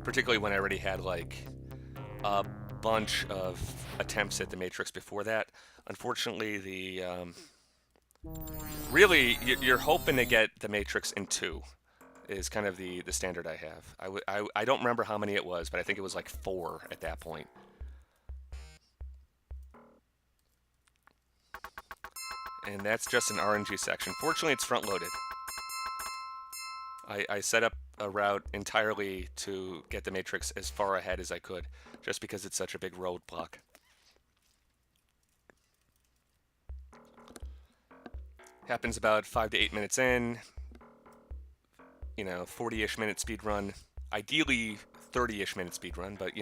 particularly when I already had like a bunch of attempts at the Matrix before that. Unfortunately, really you're hoping to get the Matrix in two is kind of the standard I have. I don't remember how many it was, but I think it was like four at that point. And that's just an RNG section. Fortunately, it's front loaded. I set up a route entirely to get the Matrix as far ahead as I could, just because it's such a big roadblock. Happens about 5 to 8 minutes in, 40-ish minute speed run. Ideally 30-ish minute speed run, but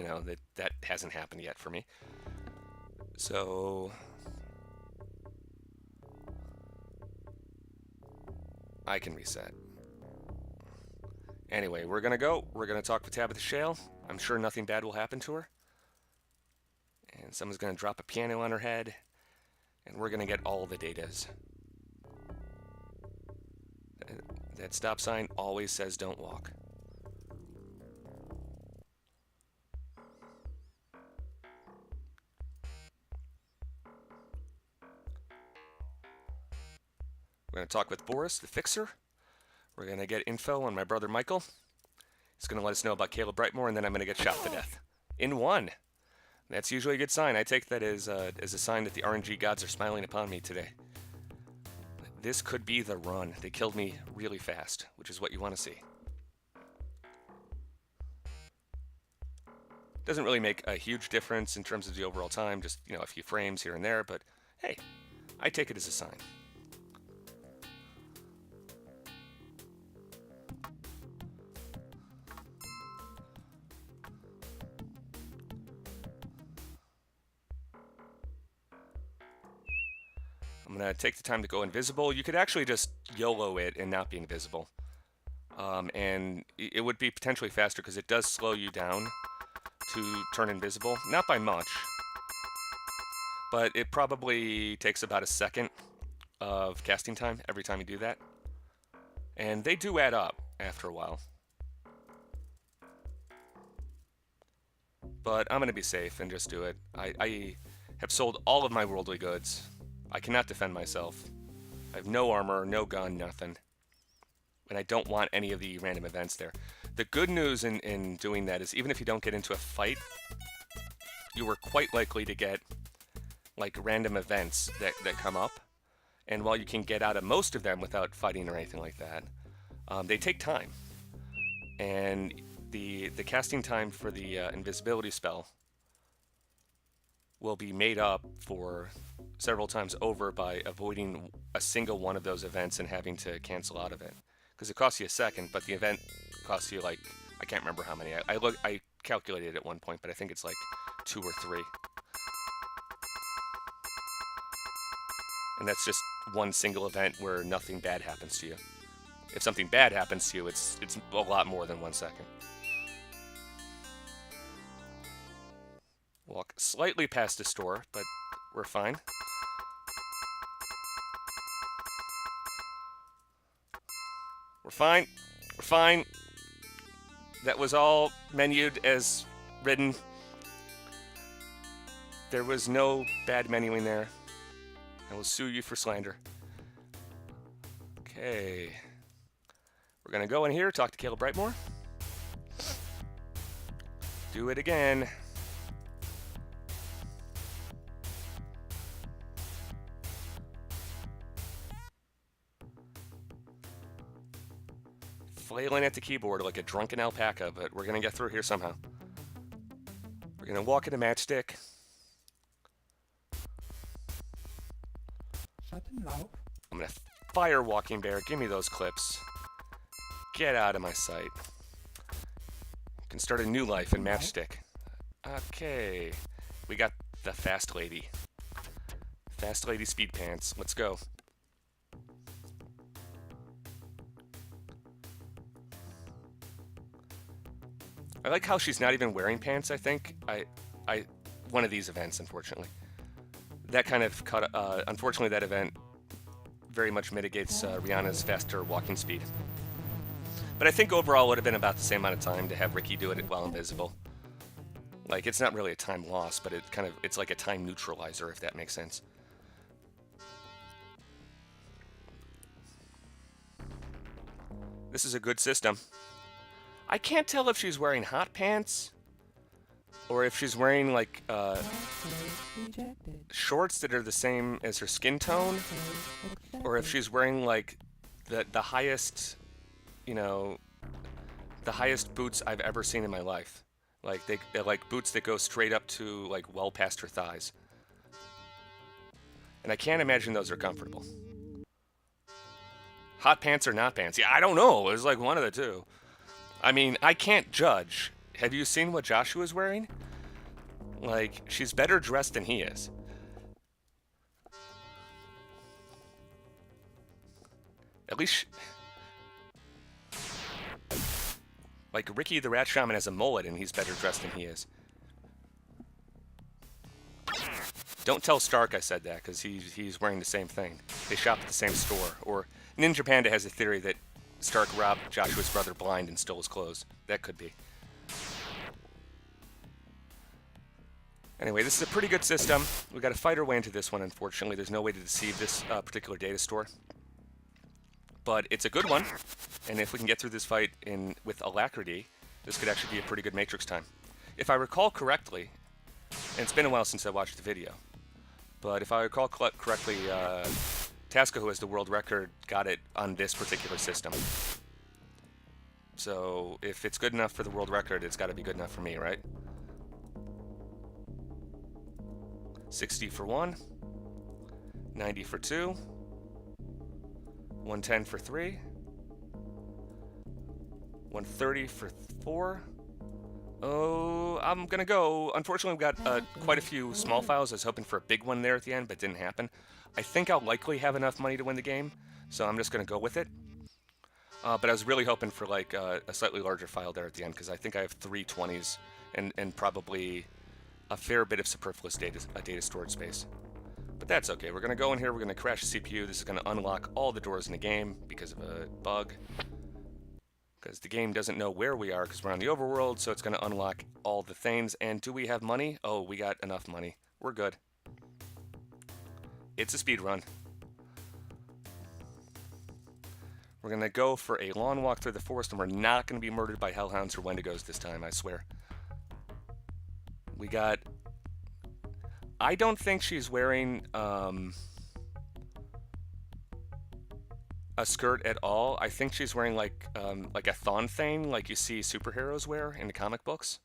that hasn't happened yet for me. So I can reset. Anyway, we're gonna go. We're gonna talk with Tabitha Shale. I'm sure nothing bad will happen to her. And someone's gonna drop a piano on her head, and we're gonna get all the datas. That stop sign always says don't walk. We're going to talk with Boris, the fixer. We're going to get info on my brother Michael. He's going to let us know about Caleb Brightmore, and then I'm going to get shot to death. In one. That's usually a good sign. I take that as a sign that the RNG gods are smiling upon me today. This could be the run. They killed me really fast, which is what you want to see. Doesn't really make a huge difference in terms of the overall time, just, a few frames here and there, but hey, I take it as a sign. I'm going to take the time to go invisible. You could actually just YOLO it and not be invisible. And it would be potentially faster because it does slow you down to turn invisible. Not by much, but it probably takes about a second of casting time every time you do that. And they do add up after a while. But I'm going to be safe and just do it. I have sold all of my worldly goods. I cannot defend myself. I have no armor, no gun, nothing. And I don't want any of the random events there. The good news in doing that is even if you don't get into a fight, you are quite likely to get like random events that come up. And while you can get out of most of them without fighting or anything like that, they take time. And the casting time for the invisibility spell will be made up for several times over by avoiding a single one of those events and having to cancel out of it. Because it costs you a second, but the event costs you like, I can't remember how many. I calculated at one point, but I think it's like 2 or 3. And that's just one single event where nothing bad happens to you. If something bad happens to you, it's a lot more than 1 second. Walk slightly past the store, but we're fine. We're fine. We're fine. That was all menued as written. There was no bad menuing there. I will sue you for slander. Okay. We're going to go in here, talk to Caleb Brightmore. Do it again. Flailing at the keyboard like a drunken alpaca, but we're going to get through here somehow. We're going to walk into matchstick. I'm going to fire Walking Bear. Give me those clips. Get out of my sight. You can start a new life in matchstick. Okay. We got the Fast Lady. Fast Lady Speed Pants. Let's go. I like how she's not even wearing pants, I think. One of these events, unfortunately. That kind of cut, unfortunately, that event very much mitigates Rihanna's faster walking speed. But I think overall it would have been about the same amount of time to have Ricky do it while invisible. Like, it's not really a time loss, but it's like a time neutralizer, if that makes sense. This is a good system. I can't tell if she's wearing hot pants or if she's wearing like shorts that are the same as her skin tone, or if she's wearing like the highest, the highest boots I've ever seen in my life. Like they're like boots that go straight up to like well past her thighs. And I can't imagine those are comfortable. Hot pants or not pants? Yeah, I don't know. It was like one of the two. I mean, I can't judge. Have you seen what Joshua's wearing? Like, she's better dressed than he is. At least... Like, Ricky the Rat Shaman has a mullet and he's better dressed than he is. Don't tell Stark I said that, because he's wearing the same thing. They shop at the same store. Or Ninja Panda has a theory that Stark robbed Joshua's brother blind and stole his clothes. That could be. Anyway, this is a pretty good system. We got to fight our way into this one, unfortunately. There's no way to deceive this particular data store. But it's a good one, and if we can get through this fight with alacrity, this could actually be a pretty good Matrix time. If I recall correctly, and it's been a while since I watched the video, but if I recall correctly, Tasca, who has the world record, got it on this particular system. So if it's good enough for the world record, it's got to be good enough for me, right? 60 for 1, 90 for 2, 110 for 3, 130 for 4. Oh, I'm gonna go. Unfortunately, we've got quite a few small files. I was hoping for a big one there at the end, but it didn't happen. I think I'll likely have enough money to win the game, so I'm just gonna go with it. But I was really hoping for like a slightly larger file there at the end, because I think I have 3 20s and probably a fair bit of superfluous data storage space. But that's okay. We're gonna go in here. We're gonna crash the CPU. This is gonna unlock all the doors in the game because of a bug. Because the game doesn't know where we are because we're on the overworld, so it's going to unlock all the things. And do we have money? Oh, we got enough money. We're good. It's a speed run. We're going to go for a long walk through the forest, and we're not going to be murdered by hellhounds or wendigos this time, I swear. We got... I don't think she's wearing... a skirt at all. I think she's wearing like a thon thing, like you see superheroes wear in the comic books.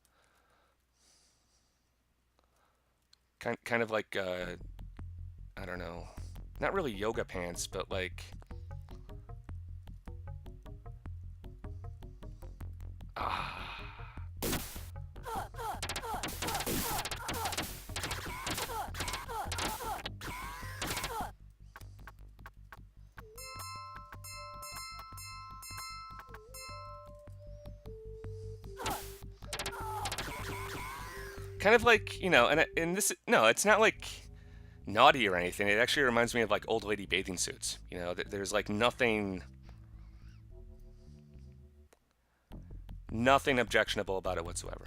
Kind of like I don't know, not really yoga pants, but like kind of like, and this, no, it's not like naughty or anything. It actually reminds me of like old lady bathing suits. There's like nothing objectionable about it whatsoever.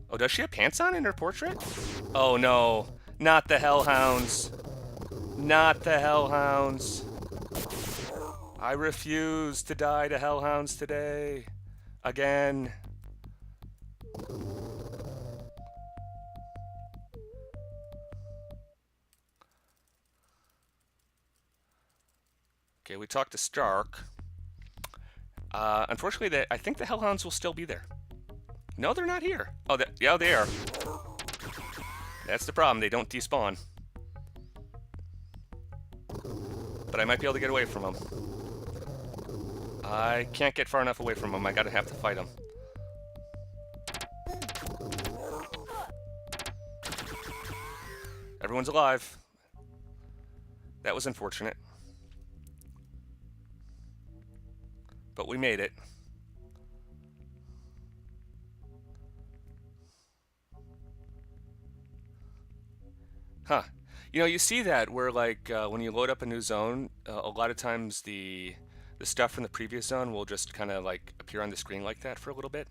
Oh, does she have pants on in her portrait? Oh no, not the hellhounds. Not the hellhounds. I refuse to die to hellhounds today. Again. Okay, we talked to Stark. Unfortunately, I think the hellhounds will still be there. No, they're not here. Oh, yeah, they are. That's the problem. They don't despawn. But I might be able to get away from them. I can't get far enough away from them. I gotta have to fight them. Everyone's alive. That was unfortunate. But we made it. Huh. You see that where like when you load up a new zone, a lot of times the the stuff from the previous zone will just kind of like appear on the screen like that for a little bit.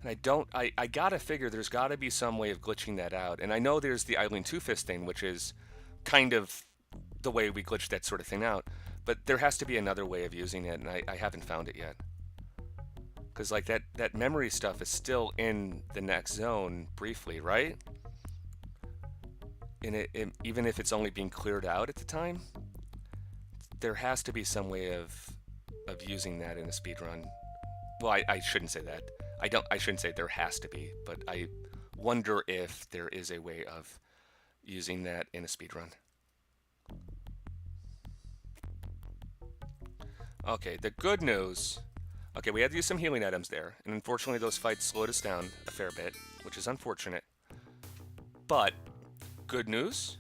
And I gotta figure there's gotta be some way of glitching that out. And I know there's the idling two-fist thing, which is kind of the way we glitch that sort of thing out. But there has to be another way of using it, and I haven't found it yet. Because like that memory stuff is still in the next zone briefly, right? And even if it's only being cleared out at the time, there has to be some way of using that in a speedrun. Well, I shouldn't say that. I shouldn't say there has to be, but I wonder if there is a way of using that in a speedrun. Okay, the good news. Okay, we had to use some healing items there, and unfortunately those fights slowed us down a fair bit, which is unfortunate. But, good news,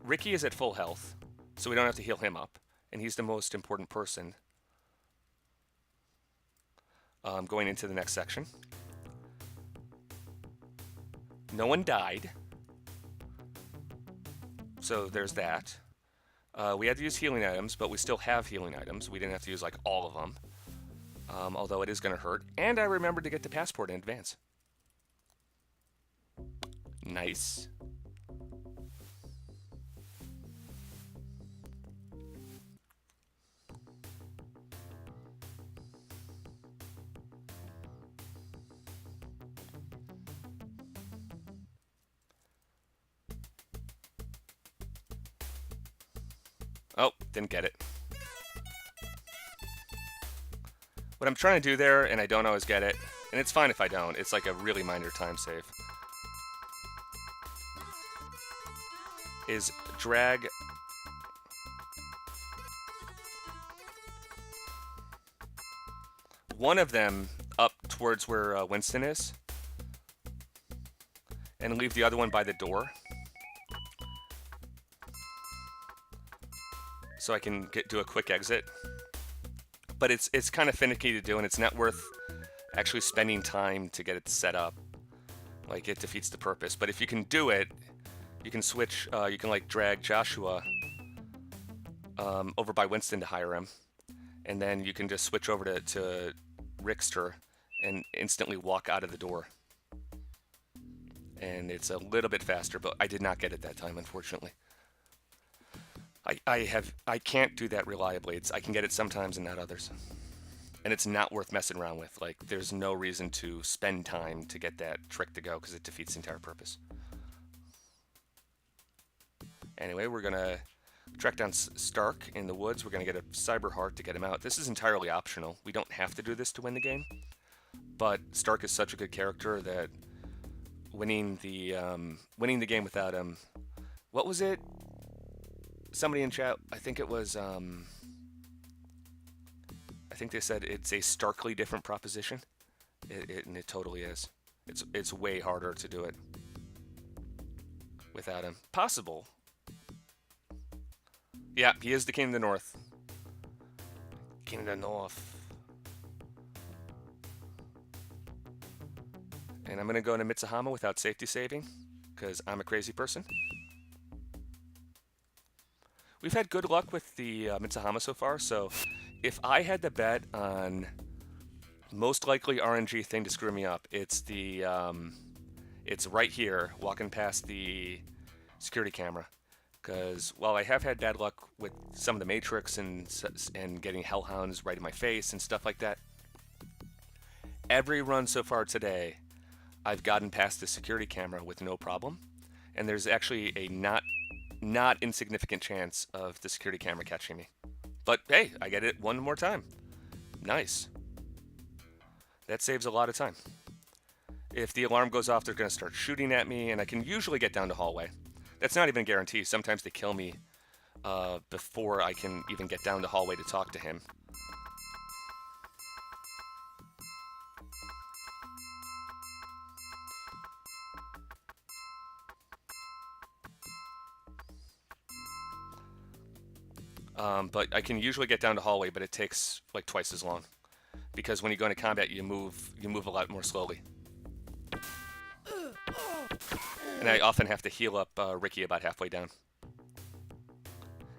Ricky is at full health, so we don't have to heal him up, and he's the most important person going into the next section. No one died, so there's that. We had to use healing items, but we still have healing items. We didn't have to use like all of them. Although it is going to hurt. And I remembered to get the passport in advance. Nice. Oh, didn't get it. What I'm trying to do there, and I don't always get it, and it's fine if I don't, it's like a really minor time save, is drag one of them up towards where Winston is, and leave the other one by the door, so I can do a quick exit. But it's kind of finicky to do, and it's not worth actually spending time to get it set up. Like, it defeats the purpose. But if you can do it, you can switch, you can like drag Joshua over by Winston to hire him, and then you can just switch over to Rickster and instantly walk out of the door. And it's a little bit faster, but I did not get it that time, unfortunately. I can't do that reliably. I can get it sometimes and not others. And it's not worth messing around with. Like, there's no reason to spend time to get that trick to go because it defeats the entire purpose. Anyway, we're going to track down Stark in the woods. We're going to get a cyber heart to get him out. This is entirely optional. We don't have to do this to win the game. But Stark is such a good character that winning the game without him... What was it? Somebody in chat, I think it was, I think they said it's a starkly different proposition. And it totally is. It's way harder to do it without him. Possible. Yeah, he is the King of the North. King of the North. And I'm going to go into Mitsuhama without safety saving, because I'm a crazy person. We've had good luck with the Mitsuhama so far, so if I had to bet on most likely RNG thing to screw me up, it's the it's right here, walking past the security camera. Because while I have had bad luck with some of the Matrix and getting Hellhounds right in my face and stuff like that, every run so far today, I've gotten past the security camera with no problem, and there's actually a not insignificant chance of the security camera catching me. But hey, I get it one more time. Nice. That saves a lot of time. If the alarm goes off, they're going to start shooting at me, and I can usually get down to hallway. That's not even a guarantee. Sometimes they kill me before I can even get down to hallway to talk to him. But I can usually get down to hallway, but it takes like twice as long. Because when you go into combat, you move a lot more slowly. And I often have to heal up Ricky about halfway down.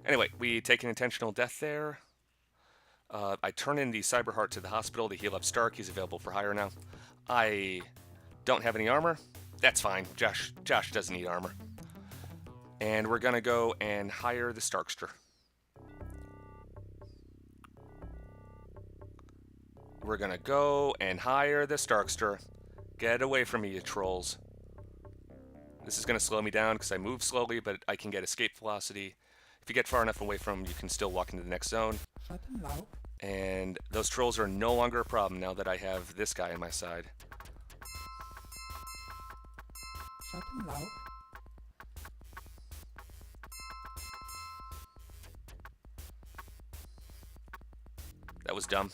Anyway, we take an intentional death there. I turn in the Cyber Heart to the hospital to heal up Stark. He's available for hire now. I don't have any armor. That's fine. Josh doesn't need armor. And we're going to go and hire the Starkster. We're going to go and hire the Starkster. Get away from me, you trolls. This is going to slow me down because I move slowly, but I can get escape velocity. If you get far enough away from them, you can still walk into the next zone. And those trolls are no longer a problem now that I have this guy on my side. That was dumb.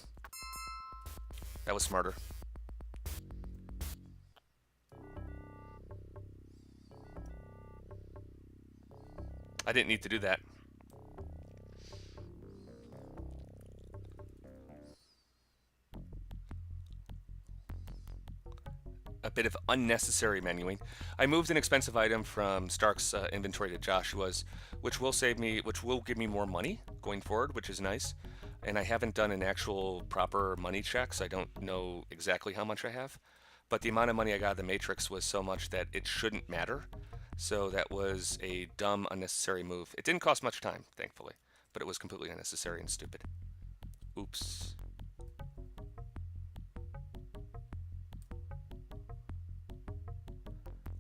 That was smarter. I didn't need to do that. A bit of unnecessary menuing. I moved an expensive item from Stark's inventory to Joshua's, which will give me more money going forward, which is nice. And I haven't done an actual proper money check, so I don't know exactly how much I have. But the amount of money I got at the Matrix was so much that it shouldn't matter. So that was a dumb, unnecessary move. It didn't cost much time, thankfully, but it was completely unnecessary and stupid. Oops.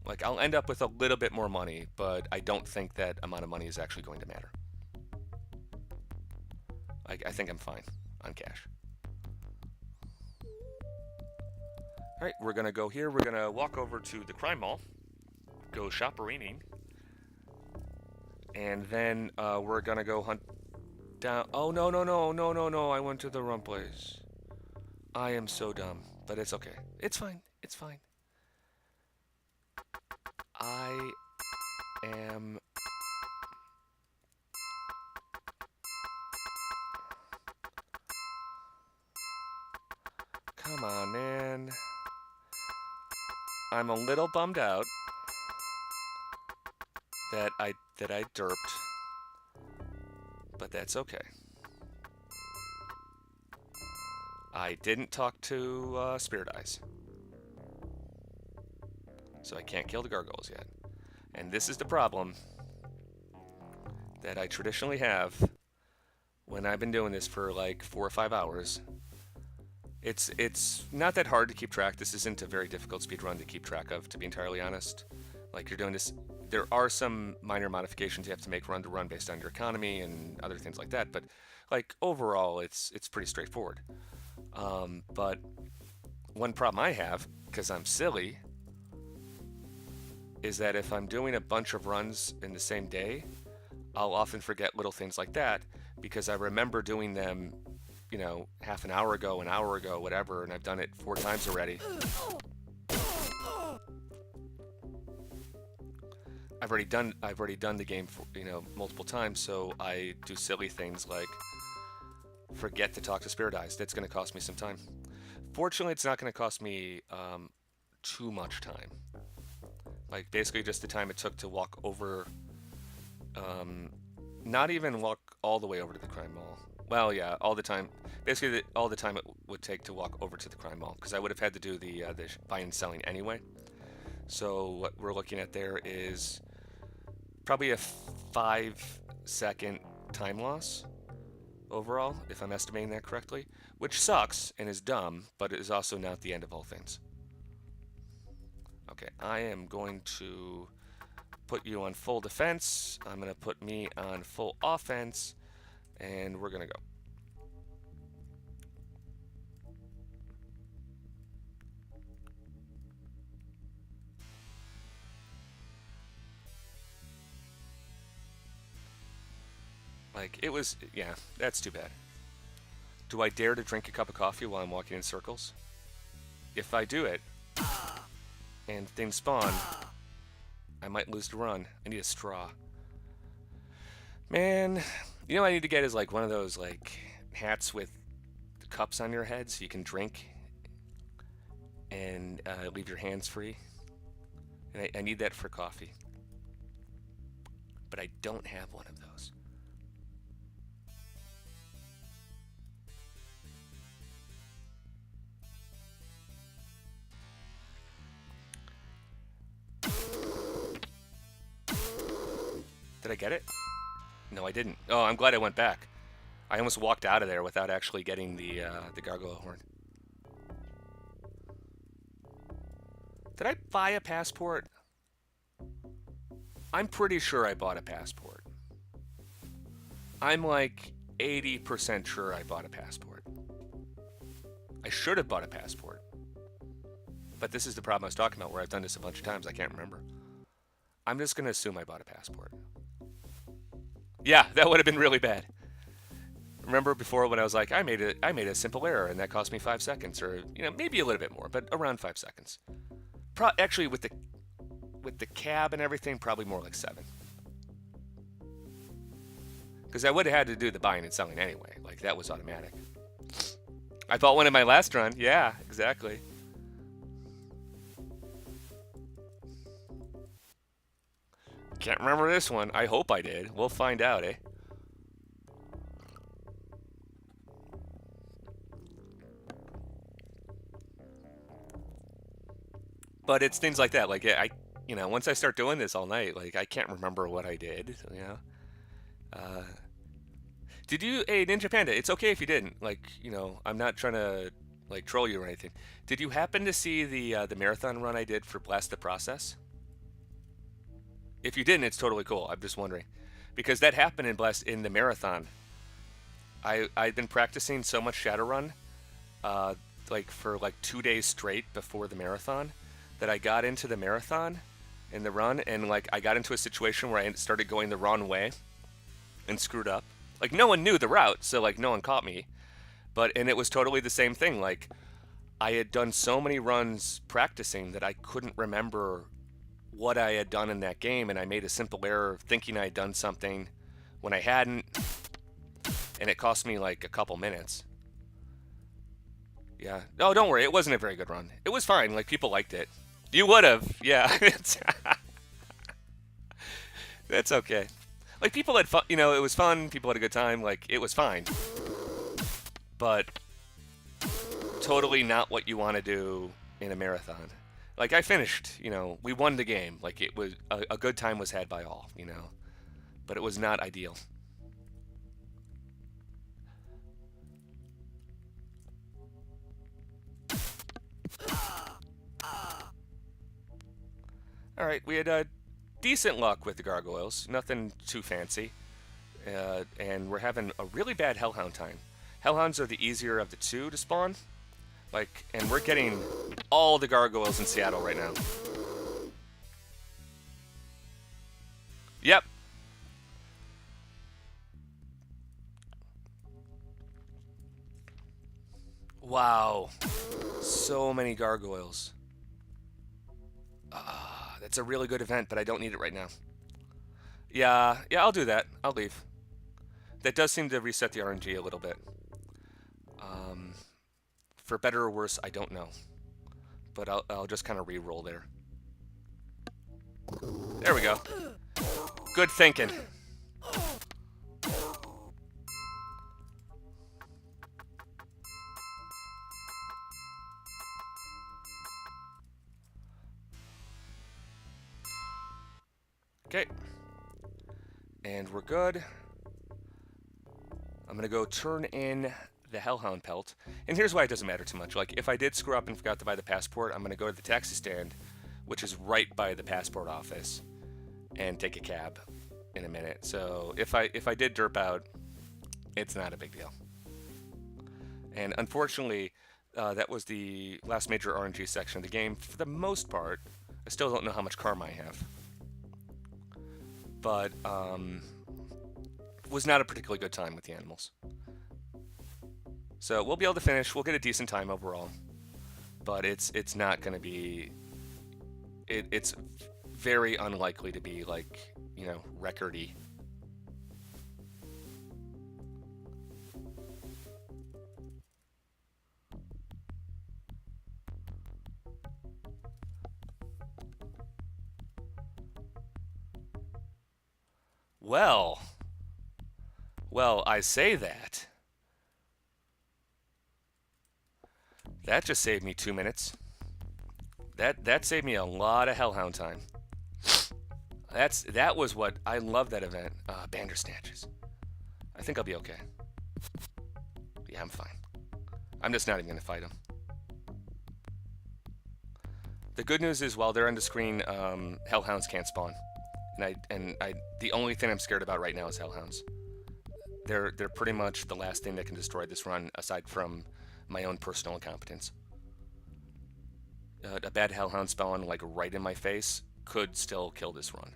Like, I'll end up with a little bit more money, but I don't think that amount of money is actually going to matter. I think I'm fine on cash. All right, we're going to go here. We're going to walk over to the crime mall, go shopperining, and then we're going to go hunt down. Oh, no, no, no, no, no, no. I went to the wrong place. I am so dumb, but it's okay. It's fine. It's fine. I am... Come on, man. I'm a little bummed out that I derped, but that's okay. I didn't talk to Spirit Eyes, so I can't kill the gargoyles yet. And this is the problem that I traditionally have when I've been doing this for like 4 or 5 hours. It's not that hard to keep track. This isn't a very difficult speedrun to keep track of, to be entirely honest. Like, you're doing this, there are some minor modifications you have to make run to run based on your economy and other things like that, but like overall it's pretty straightforward. But one problem I have, because I'm silly, is that if I'm doing a bunch of runs in the same day, I'll often forget little things like that because I remember doing them, you know, half an hour ago, whatever, and I've done it 4 times already. I've already done the game, you know, multiple times, so I do silly things like forget to talk to Spirit Eyes. That's going to cost me some time. Fortunately, it's not going to cost me too much time. Like, basically just the time it took to walk over, not even walk all the way over to the crime mall. Well, yeah, all the time. Basically, all the time it would take to walk over to the crime mall, because I would have had to do the buying and selling anyway. So what we're looking at there is probably a 5-second time loss overall, if I'm estimating that correctly, which sucks and is dumb, but it is also not the end of all things. Okay, I am going to put you on full defense. I'm going to put me on full offense, and we're going to go. Like, it was, yeah, that's too bad. Do I dare to drink a cup of coffee while I'm walking in circles? If I do it, and things spawn, I might lose the run. I need a straw. Man, you know what I need to get is like one of those like hats with cups on your head so you can drink and leave your hands free. And I need that for coffee. But I don't have one of those. Did I get it? No, I didn't. Oh, I'm glad I went back. I almost walked out of there without actually getting the gargoyle horn. Did I buy a passport? I'm pretty sure I bought a passport. I'm like 80% sure I bought a passport. I should have bought a passport. But this is the problem I was talking about where I've done this a bunch of times. I can't remember. I'm just going to assume I bought a passport. Yeah, that would have been really bad. Remember before when I was like, I made a simple error and that cost me 5 seconds, or maybe a little bit more, but around 5 seconds. Actually, with the cab and everything, probably more like 7. Because I would have had to do the buying and selling anyway. Like, that was automatic. I bought one in my last run. Yeah, exactly. Can't remember this one. I hope I did. We'll find out, eh? But it's things like that. Like, once I start doing this all night, like, I can't remember what I did, Did you, hey, Ninja Panda, it's okay if you didn't. Like, I'm not trying to, like, troll you or anything. Did you happen to see the marathon run I did for Blast the Process? If you didn't, it's totally cool. I'm just wondering. Because that happened in the marathon. I'd been practicing so much Shadowrun, like, for, like, 2 days straight before the marathon, that I got into the marathon in the run, and, like, I got into a situation where I started going the wrong way and screwed up. Like, no one knew the route, so, like, no one caught me. And it was totally the same thing. Like, I had done so many runs practicing that I couldn't remember what I had done in that game, and I made a simple error thinking I had done something when I hadn't, and it cost me, like, a couple minutes. Yeah. No, don't worry. It wasn't a very good run. It was fine. Like, people liked it. You would have. Yeah. That's okay. Like, people had fun. It was fun. People had a good time. Like, it was fine. But totally not what you want to do in a marathon. Like, I finished. We won the game. Like, it was a good time was had by all, But it was not ideal. Alright, we had decent luck with the gargoyles. Nothing too fancy. And we're having a really bad hellhound time. Hellhounds are the easier of the two to spawn. Like, and we're getting all the gargoyles in Seattle right now. Yep. Wow. So many gargoyles. That's a really good event, but I don't need it right now. Yeah, I'll do that. I'll leave. That does seem to reset the RNG a little bit. For better or worse, I don't know. But I'll just kind of re-roll there. There we go. Good thinking. Okay. And we're good. I'm going to go turn in the Hellhound Pelt. And here's why it doesn't matter too much. Like, if I did screw up and forgot to buy the passport, I'm going to go to the taxi stand, which is right by the passport office, and take a cab in a minute. So if I did derp out, it's not a big deal. And unfortunately, that was the last major RNG section of the game. For the most part, I still don't know how much karma I have. But was not a particularly good time with the animals. So we'll be able to finish. We'll get a decent time overall. But it's not going to be... It's very unlikely to be, like, record-y. Well, I say that. That just saved me 2 minutes. That saved me a lot of Hellhound time. That was what I love that event. Bandersnatches. I think I'll be okay. Yeah, I'm fine. I'm just not even gonna fight him. The good news is while they're on the screen, hellhounds can't spawn, and the only thing I'm scared about right now is hellhounds. They're pretty much the last thing that can destroy this run, aside from my own personal incompetence. A bad hellhound spawn like right in my face could still kill this run.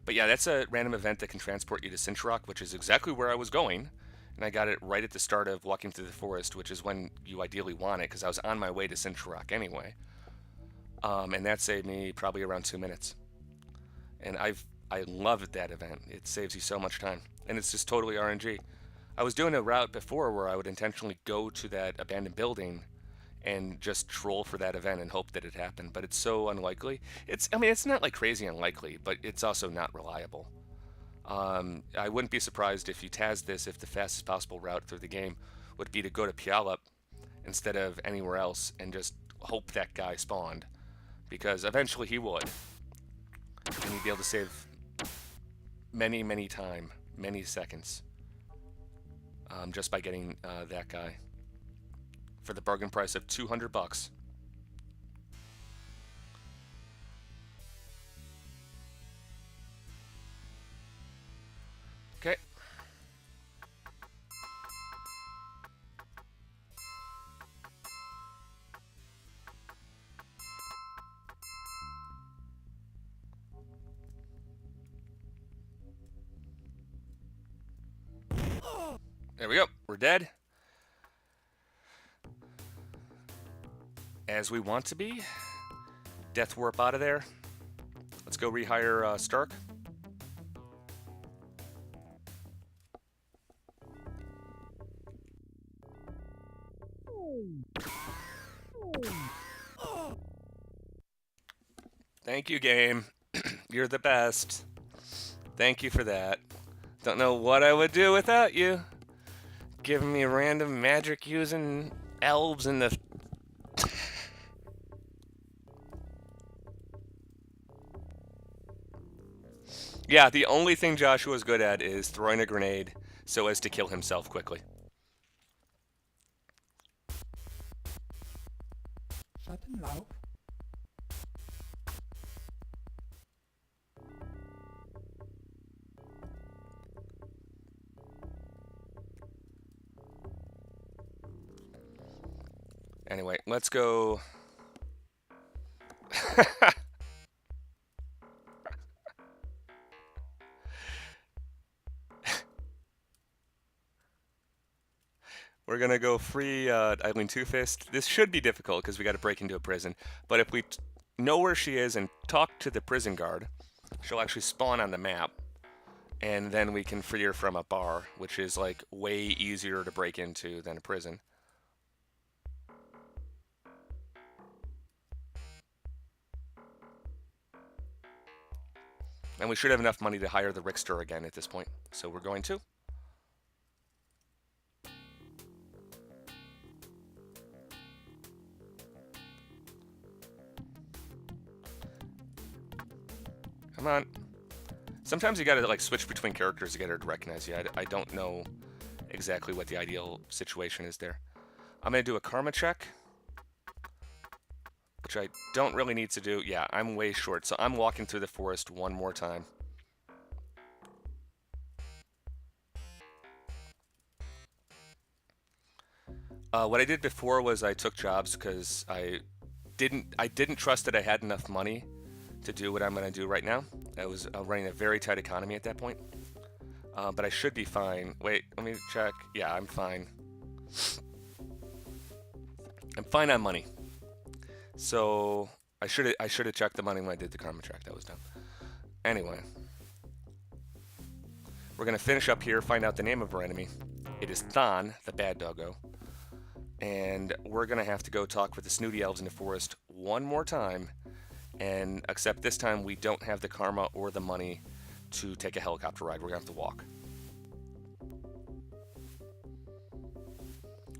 But yeah, that's a random event that can transport you to Sinchrock, which is exactly where I was going. And I got it right at the start of walking through the forest, which is when you ideally want it, because I was on my way to Sinchrock anyway. And that saved me probably around 2 minutes. And I loved that event. It saves you so much time. And it's just totally RNG. I was doing a route before where I would intentionally go to that abandoned building and just troll for that event and hope that it happened, but it's so unlikely. I mean, it's not like crazy unlikely, but it's also not reliable. I wouldn't be surprised if you TAS this if the fastest possible route through the game would be to go to Puyallup instead of anywhere else and just hope that guy spawned, because eventually he would, and you'd be able to save many seconds, just by getting that guy for the bargain price of 200 bucks. Okay. There we go. We're dead. As we want to be. Death warp out of there. Let's go rehire Stark. Thank you, game. You're the best. Thank you for that. Don't know what I would do without you. Giving me random magic using elves in the... Yeah, the only thing Joshua's good at is throwing a grenade so as to kill himself quickly. Schattenlauf. Anyway, let's go. We're gonna go free Eileen Two-Fist. This should be difficult because we got to break into a prison. But if we know where she is and talk to the prison guard, she'll actually spawn on the map, and then we can free her from a bar, which is like way easier to break into than a prison. And we should have enough money to hire the Rickster again at this point, so we're going to. Come on. Sometimes you gotta like switch between characters to get her to recognize you. I don't know exactly what the ideal situation is there. I'm gonna do a karma check, which I don't really need to do. Yeah, I'm way short, so I'm walking through the forest one more time. What I did before was I took jobs because I didn't trust that I had enough money to do what I'm going to do right now. I was running a very tight economy at that point. But I should be fine. Wait, let me check. Yeah, I'm fine. I'm fine on money. So I should have checked the money when I did the karma check. That was dumb. Anyway, we're going to finish up here, find out the name of our enemy. It is Thon, the bad doggo. And we're going to have to go talk with the snooty elves in the forest one more time. And except this time we don't have the karma or the money to take a helicopter ride. We're going to have to walk.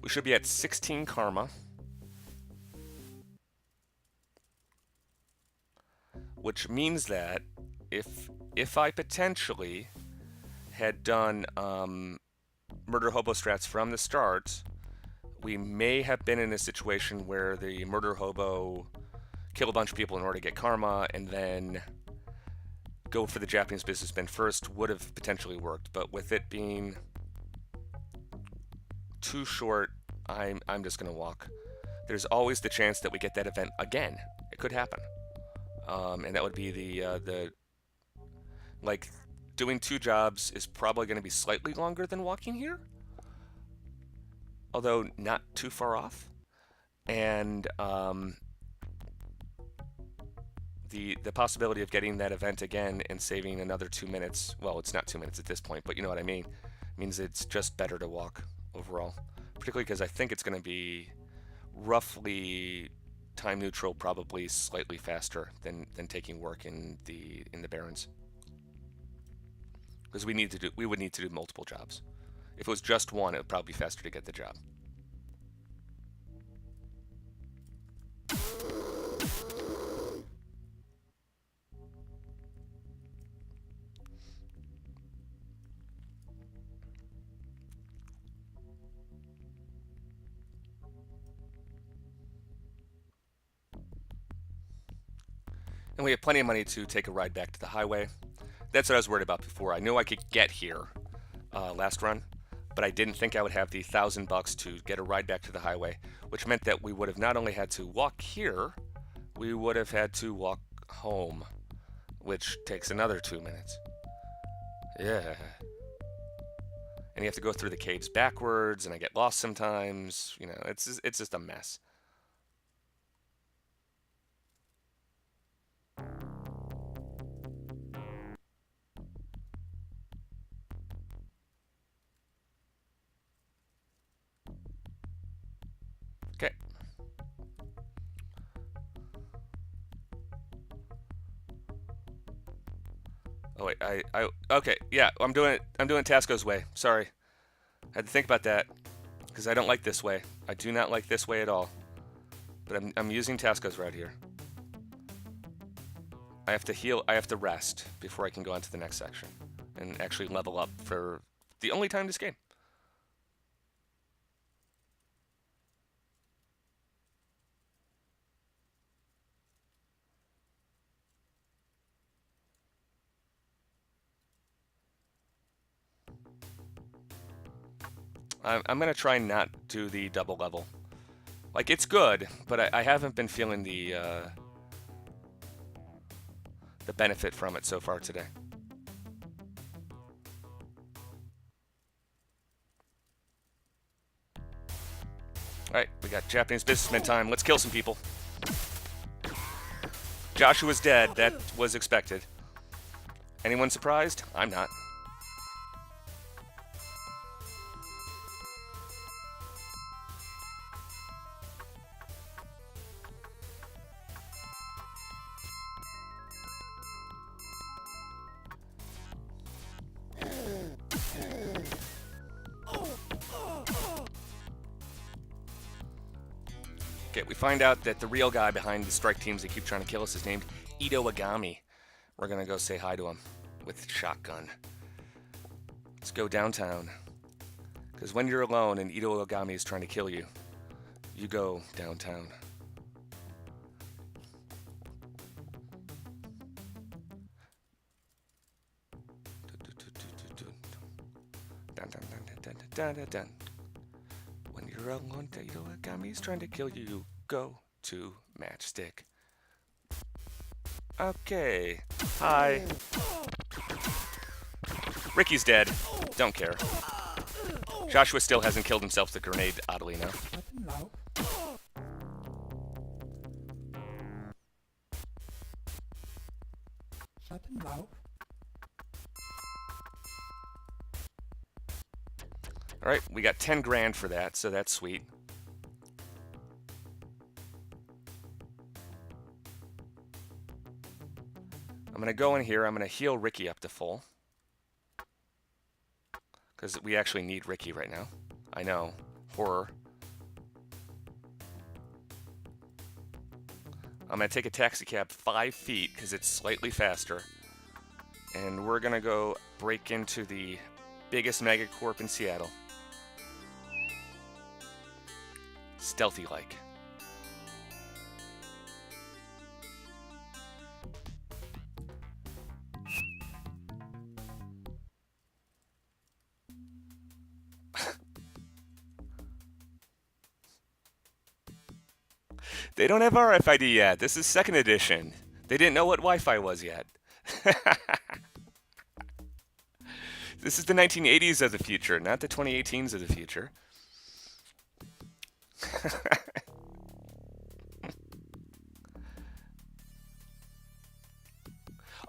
We should be at 16 karma. which means that if I potentially had done murder hobo strats from the start, we may have been in a situation where the murder hobo kill a bunch of people in order to get karma and then go for the Japanese businessman first would have potentially worked. But with it being too short, I'm just gonna walk. There's always the chance that we get that event again. It could happen, and that would be the like doing 2 jobs is probably going to be slightly longer than walking here, although not too far off. And the possibility of getting that event again and saving another 2 minutes, well, it's not 2 minutes at this point, but you know what I mean, means it's just better to walk overall, particularly because I think it's going to be roughly time neutral, probably slightly faster than taking work in the Barrens, because we would need to do multiple jobs. If it was just one, it would probably be faster to get the job. And we have plenty of money to take a ride back to the highway. That's what I was worried about before. I knew I could get here last run, but I didn't think I would have the $1,000 to get a ride back to the highway, which meant that we would have not only had to walk here, we would have had to walk home, which takes another 2 minutes. Yeah. And you have to go through the caves backwards, and I get lost sometimes. You know, it's just a mess. Okay. Oh wait, okay, yeah, I'm doing Tasco's way. Sorry. I had to think about that because I don't like this way. I do not like this way at all. But I'm using Tasco's route here. I have to heal, I have to rest before I can go on to the next section and actually level up for the only time this game. I'm gonna try and not do the double level. Like, it's good, but I haven't been feeling the benefit from it so far today. Alright, we got Japanese businessman time. Let's kill some people. Joshua's dead. That was expected. Anyone surprised? I'm not. Okay, we find out that the real guy behind the strike teams that keep trying to kill us is named Ito Agami. We're gonna go say hi to him with shotgun. Let's go downtown. Because when you're alone and Ito Agami is trying to kill you, you go downtown. Dun. When you're alone, Ito Agami is trying to kill you, you go to Matchstick. Okay. Hi. Ricky's dead. Don't care. Joshua still hasn't killed himself with a grenade, oddly enough. Alright, we got 10 grand for that, so that's sweet. I'm going to go in here, I'm going to heal Ricky up to full. Because we actually need Ricky right now. I know. Horror. I'm going to take a taxi cab 5 feet because it's slightly faster. And we're going to go break into the biggest megacorp in Seattle. Stealthy-like. They don't have RFID yet. This is 2nd edition. They didn't know what Wi-Fi was yet. This is the 1980s of the future, not the 2018s of the future.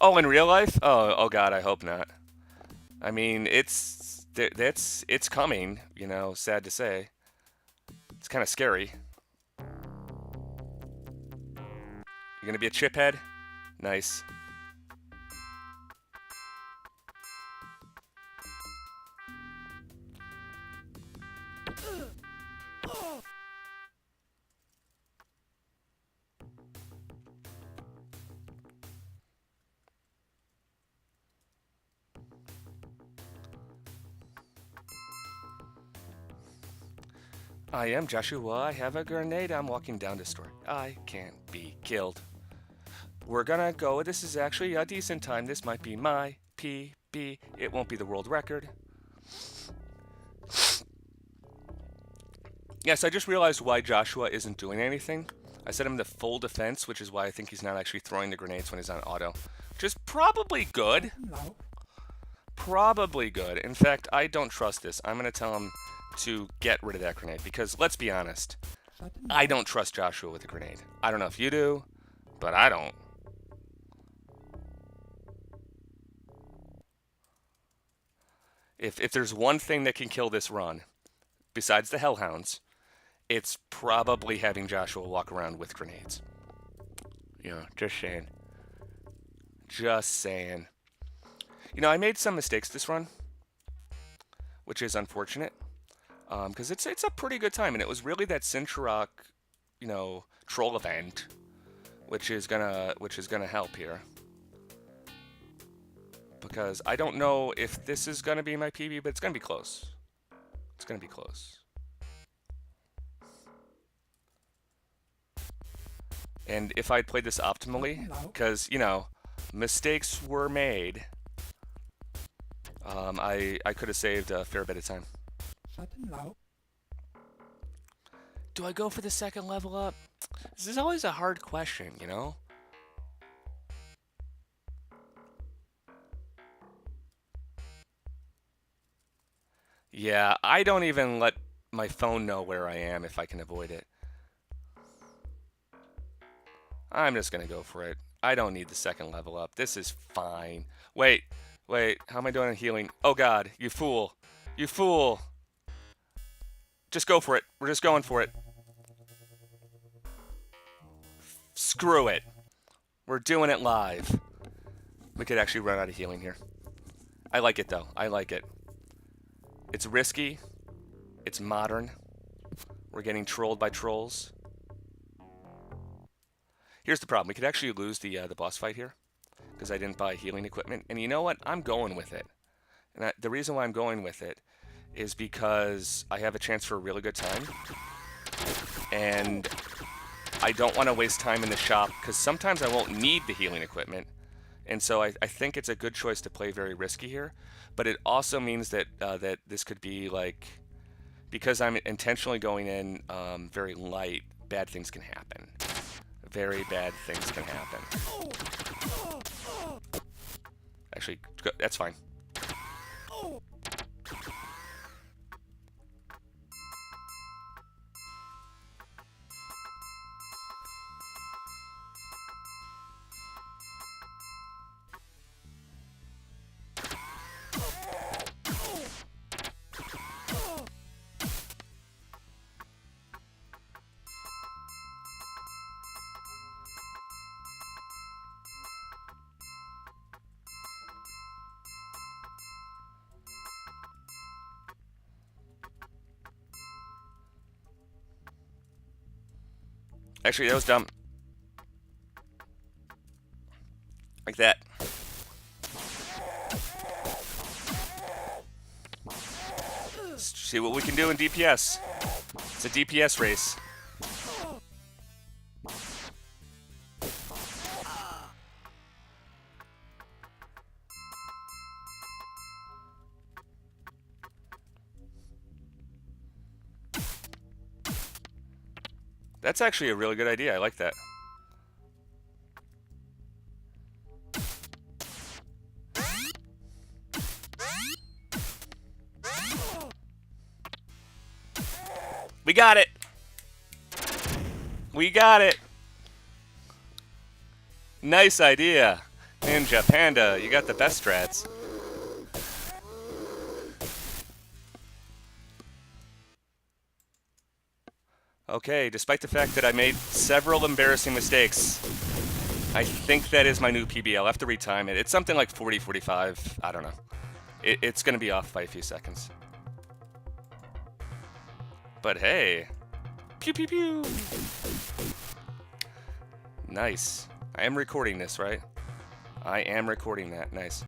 Oh, in real life? Oh God, I hope not. I mean, it's coming, you know, sad to say. It's kind of scary. You're gonna be a chiphead? Nice. I am Joshua. I have a grenade. I'm walking down the store. I can't be killed. We're gonna go. This is actually a decent time. This might be my PB. It won't be the world record. Yes, I just realized why Joshua isn't doing anything. I set him to full defense, which is why I think he's not actually throwing the grenades when he's on auto. Which is probably good. Probably good. In fact, I don't trust this. I'm gonna tell him to get rid of that grenade because, let's be honest, I don't trust Joshua with a grenade. I don't know if you do, but I don't. If there's one thing that can kill this run, besides the Hellhounds, it's probably having Joshua walk around with grenades. Yeah, just saying. Just saying. You know, I made some mistakes this run, which is unfortunate. Because it's a pretty good time, and it was really that Sintrarok, you know, troll event, which is gonna help here. Because I don't know if this is gonna be my PB, but it's gonna be close. It's gonna be close. And if I'd played this optimally, because you know, mistakes were made, I could have saved a fair bit of time. Do I go for the 2nd level up? This is always a hard question, you know? Yeah, I don't even let my phone know where I am if I can avoid it. I'm just gonna go for it. I don't need the 2nd level up. This is fine. Wait, how am I doing on healing? Oh God, you fool. You fool. Just go for it. We're just going for it. Screw it. We're doing it live. We could actually run out of healing here. I like it though. I like it. It's risky. It's modern. We're getting trolled by trolls. Here's the problem. We could actually lose the boss fight here because I didn't buy healing equipment. And you know what? I'm going with it. And the reason why I'm going with it is because I have a chance for a really good time. And I don't want to waste time in the shop because sometimes I won't need the healing equipment. And so I think it's a good choice to play very risky here. But it also means that that this could be like, because I'm intentionally going in very light, bad things can happen. Very bad things can happen. Actually, that's fine. Actually, that was dumb. like that. Let's see what we can do in DPS. It's a DPS race. That's actually a really good idea. I like that. We got it. We got it. Nice idea. Ninja Panda, you got the best strats. Okay, despite the fact that I made several embarrassing mistakes, I think that is my new PB. I'll have to retime it. It's something like 40, 45. I don't know. It's going to be off by a few seconds. But hey. Pew, pew, pew. Nice. I am recording this, right? I am recording that. Nice.